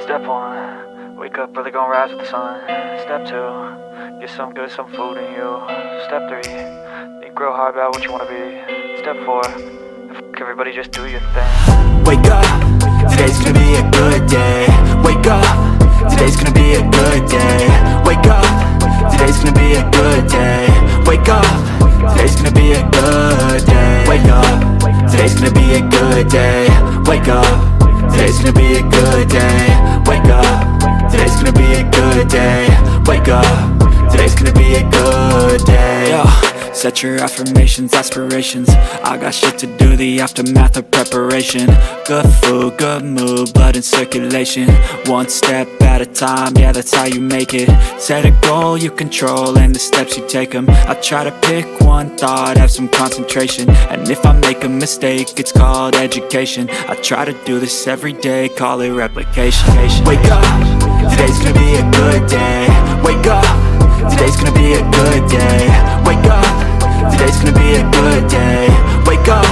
Step 1, wake up early, gonna rise with the sun. Step 2, get some good, some food in you. Step 3, think real hard about what you wanna be. Step 4, everybody just do your thing. Wake up, today's gonna be a good day. Wake up, today's gonna be a good day. Wake up, today's gonna be a good day. Wake up, today's gonna be a good day. Wake up, today's gonna be a good day. Wake up, today's gonna be a good day. Wake up, today's gonna be a good day. Wake up, today's gonna be a good day. Yo, set your affirmations, aspirations. I got shit to do, the aftermath of preparation. Good food, good mood, blood in circulation. One step at a time, yeah, that's how you make it. Set a goal you control and the steps you take them. I try to pick one thought, have some concentration. And if I make a mistake, it's called education. I try to do this every day, call it replication. Wake up, today's gonna be a good day. Wake up, today's gonna be a good day. Wake up, today's gonna be a good day. Wake up,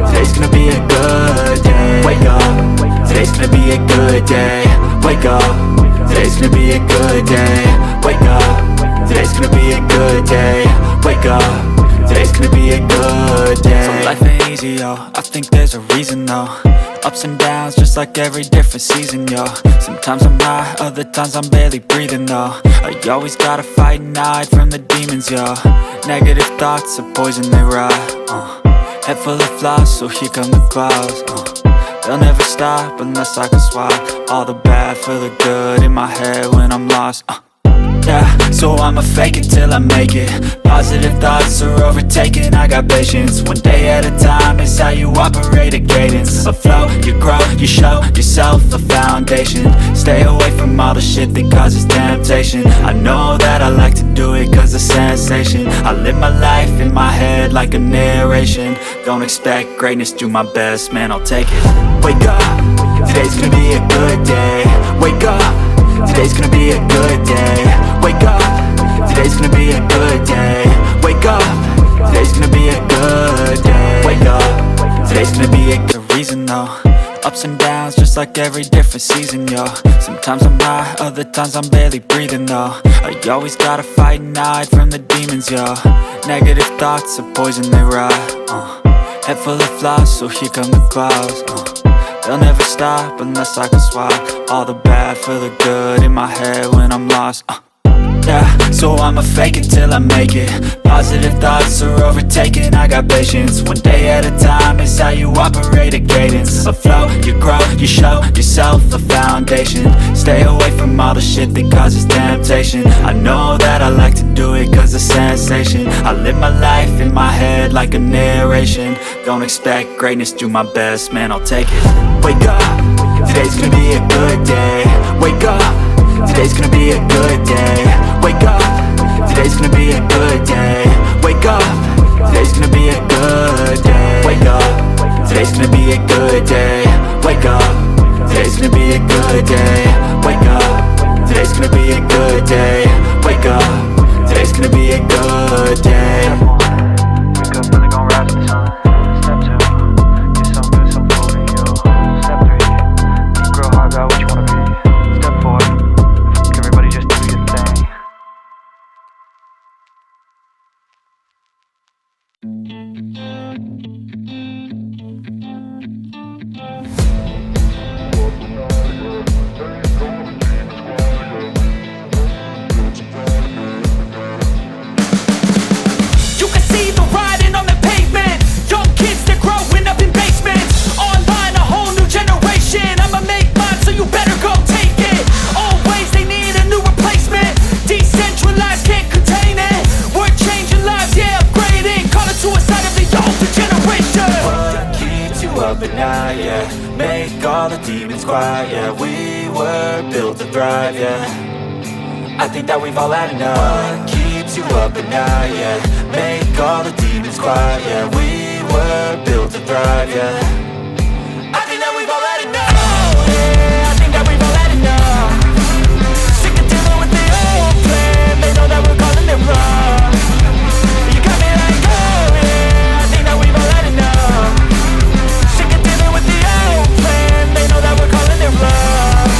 today's gonna be a good day. Wake up, today's gonna be a good day. Wake up, today's gonna be a good day. Wake up, today's gonna be a good day. Wake up, today's gonna be a good day. So life ain't easy, yo, I think there's a reason though. Ups and downs, just like every different season, yo. Sometimes I'm high, other times I'm barely breathing, though. I always gotta fight and hide from the demons, yo. Negative thoughts are poison, they rot. Head full of flaws, so here come the clouds. They'll never stop unless I can swap all the bad for the good in my head when I'm lost. Yeah, so I'ma fake it till I make it. Positive thoughts are overtaken, I got patience. One day at a time is how you operate a cadence. A flow, you grow, you show yourself a foundation. Stay away from all the shit that causes temptation. I know that I like to do it cause of sensation. I live my life in my head like a narration. Don't expect greatness, do my best, man, I'll take it. Wake up, today's gonna be a good day. Wake up, today's gonna be a good day. Wake up, today's gonna be a good day. Wake up, today's gonna be a good day. Wake up, today's gonna be a good reason though. Ups and downs, just like every different season, yo. Sometimes I'm high, other times I'm barely breathing though. I always gotta fight and hide from the demons, yo. Negative thoughts are poison, they rot. Head full of flaws, so here come the clouds. They'll never stop unless I can swap all the bad for the good in my head when I'm lost. Yeah, so I'ma fake it till I make it. Positive thoughts are overtaken, I got patience. One day at a time is how you operate a cadence. A flow, you grow, you show yourself a foundation. Stay away from all the shit that causes temptation. I know that I like to do it cause of sensation. I live my life in my head like a narration. Don't expect greatness, do my best, man, I'll take it. Wake up, today's gonna be a good day. Wake up, today's gonna be a good day. Wake up, today's gonna be a good day. Wake up, today's gonna be a good day. Wake up, today's gonna be a good day. Wake up, today's gonna be a good day. Wake up, today's gonna be a good day. Wake up, today's gonna be a good day. Wake up, really gonna rise with the sun. Step 2, get some good, some food in you. Step 3, think real hard about what you wanna be. Step 4, everybody just do your thing. You can see the writing on the pavement. Young kids, they're growing up in basements. Online, a whole new generation. I'ma make mine, so you better go take it. Always, they need a new replacement. Decentralized, can't contain it. We're changing lives, yeah, upgrading. Call it suicide of the older generation. What keeps you up at night, yeah? Make all the demons quiet, yeah. We were built to thrive, yeah. I think that we've all had enough. What keeps you up at night, yeah? Make all the demons quiet, yeah. We were built to thrive, yeah. I think that we've all had enough. Yeah, I think that we've all had enough. Sick of dealing with the old plan. They know that we're calling it wrong. You got me like, oh yeah, I think that we've all had enough. Sick of dealing with the old plan. They know that we're calling it wrong.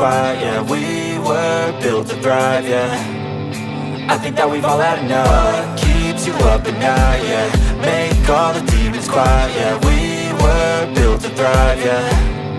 quiet, yeah. We were built to thrive, yeah. I think that we've all had enough. What keeps you up at night, yeah. Make all the demons quiet, yeah. We were built to thrive, yeah.